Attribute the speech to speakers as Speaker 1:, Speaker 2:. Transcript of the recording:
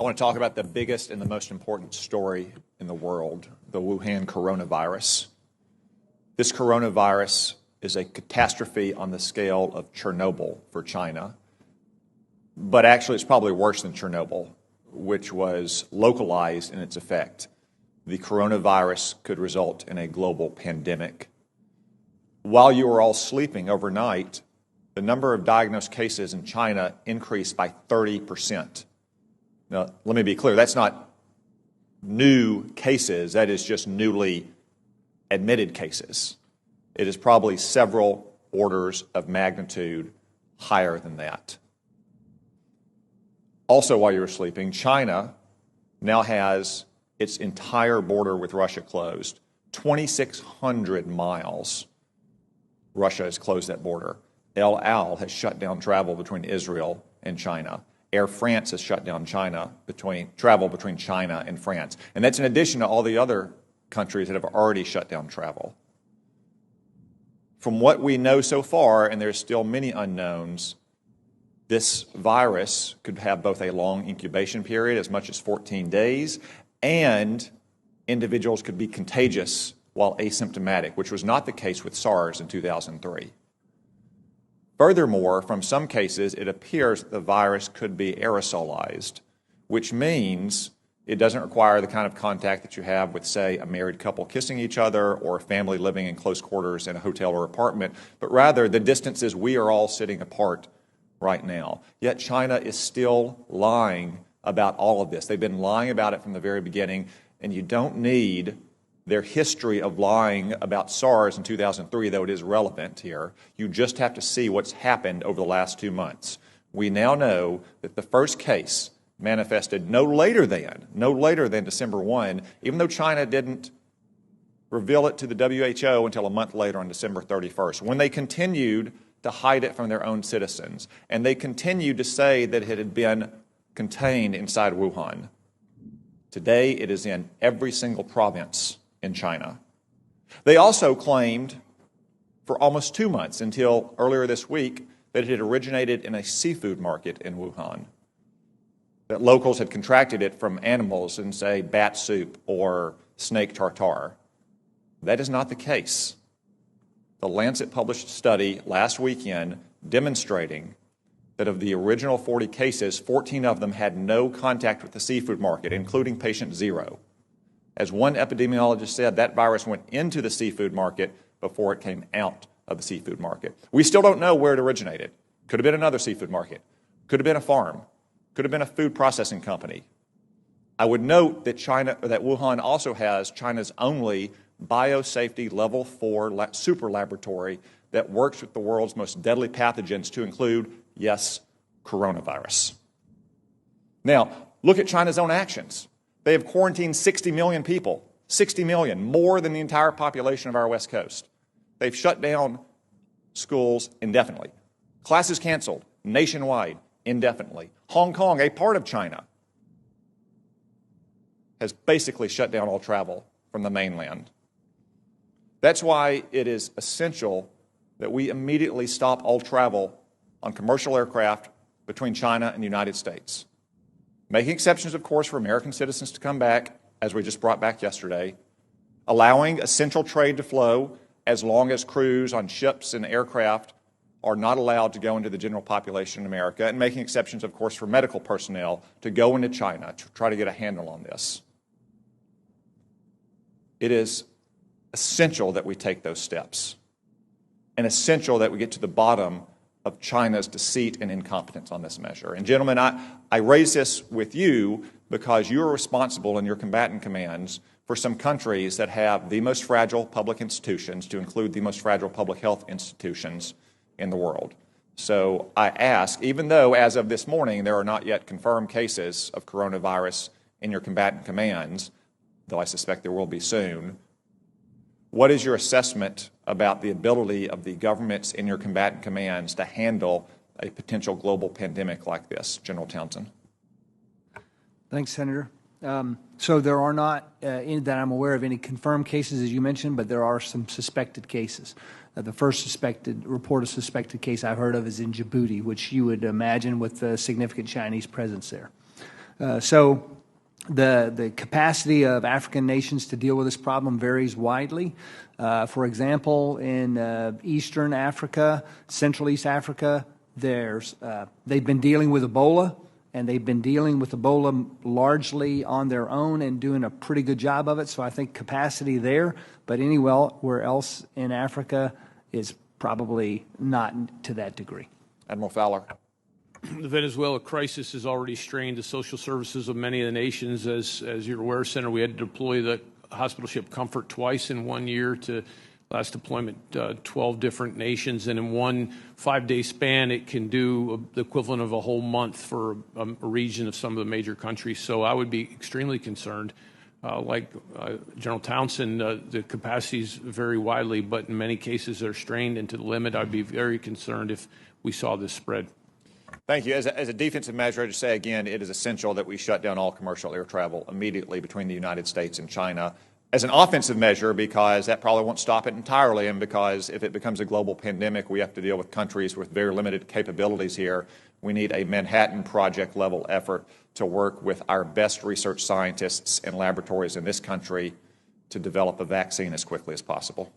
Speaker 1: I want to talk about the biggest and the most important story in the world, the Wuhan coronavirus. This coronavirus is a catastrophe on the scale of Chernobyl for China, but actually it's probably worse than Chernobyl, which was localized in its effect. The coronavirus could result in a global pandemic. While you were all sleeping overnight, the number of diagnosed cases in China increased by 30%. Now, let me be clear, that's not new cases, that is just newly admitted cases. It is probably several orders of magnitude higher than that. Also, while you were sleeping, China now has its entire border with Russia closed. 2,600 miles, Russia has closed that border. El Al has shut down travel between Israel and China. Air France has shut down travel between China and France. And that's in addition to all the other countries that have already shut down travel. From what we know so far, and there's still many unknowns, this virus could have both a long incubation period, as much as 14 days, and individuals could be contagious while asymptomatic, which was not the case with SARS in 2003. Furthermore, from some cases, it appears that the virus could be aerosolized, which means it doesn't require the kind of contact that you have with, say, a married couple kissing each other or a family living in close quarters in a hotel or apartment, but rather the distances we are all sitting apart right now. Yet China is still lying about all of this. They've been lying about it from the very beginning, and you don't need their history of lying about SARS in 2003, though it is relevant here. You just have to see what's happened over the last 2 months. We now know that the first case manifested no later than December 1, even though China didn't reveal it to the WHO until a month later on December 31st, when they continued to hide it from their own citizens. And they continued to say that it had been contained inside Wuhan. Today, it is in every single province in China. They also claimed for almost 2 months, until earlier this week, that it had originated in a seafood market in Wuhan, that locals had contracted it from animals in, say, bat soup or snake tartare. That is not the case. The Lancet published a study last weekend demonstrating that of the original 40 cases, 14 of them had no contact with the seafood market, including patient 0. As one epidemiologist said, that virus went into the seafood market before it came out of the seafood market. We still don't know where it originated. Could have been another seafood market. Could have been a farm. Could have been a food processing company. I would note that Wuhan also has China's only biosafety level 4 super laboratory that works with the world's most deadly pathogens, to include, yes, coronavirus. Now, look at China's own actions. They have quarantined 60 million people, 60 million, more than the entire population of our West Coast. They've shut down schools indefinitely. Classes canceled nationwide indefinitely. Hong Kong, a part of China, has basically shut down all travel from the mainland. That's why it is essential that we immediately stop all travel on commercial aircraft between China and the United States. Making exceptions, of course, for American citizens to come back, as we just brought back yesterday, allowing essential trade to flow as long as crews on ships and aircraft are not allowed to go into the general population in America, and making exceptions, of course, for medical personnel to go into China to try to get a handle on this. It is essential that we take those steps, and essential that we get to the bottom of China's deceit and incompetence on this measure. And gentlemen, I raise this with you because you are responsible in your combatant commands for some countries that have the most fragile public institutions, to include the most fragile public health institutions in the world. So I ask, even though as of this morning there are not yet confirmed cases of coronavirus in your combatant commands, though I suspect there will be soon, what is your assessment about the ability of the governments in your combatant commands to handle a potential global pandemic like this, General Townsend?
Speaker 2: Thanks, Senator. So there are not, that I'm aware of, any confirmed cases, as you mentioned, but there are some suspected cases. The first report of suspected case I've heard of is in Djibouti, which you would imagine with a significant Chinese presence there. So the capacity of African nations to deal with this problem varies widely. For example, in Eastern Africa, Central East Africa, they've been dealing with Ebola, and they've been dealing with Ebola largely on their own and doing a pretty good job of it. So I think capacity there, but anywhere else in Africa is probably not to that degree.
Speaker 1: Admiral Fowler.
Speaker 3: The Venezuela crisis has already strained the social services of many of the nations. As you're aware, Senator, we had to deploy the hospital ship Comfort twice in 1 year to last deployment 12 different nations, and in one 5-day span it can do the equivalent of a whole month for a region of some of the major countries. So I would be extremely concerned. Like General Townsend, the capacities vary widely, but in many cases they're strained and to the limit. I'd be very concerned if we saw this spread.
Speaker 1: Thank you. As a defensive measure, I just say again, it is essential that we shut down all commercial air travel immediately between the United States and China. As an offensive measure, because that probably won't stop it entirely, and because if it becomes a global pandemic, we have to deal with countries with very limited capabilities here. We need a Manhattan Project level effort to work with our best research scientists and laboratories in this country to develop a vaccine as quickly as possible.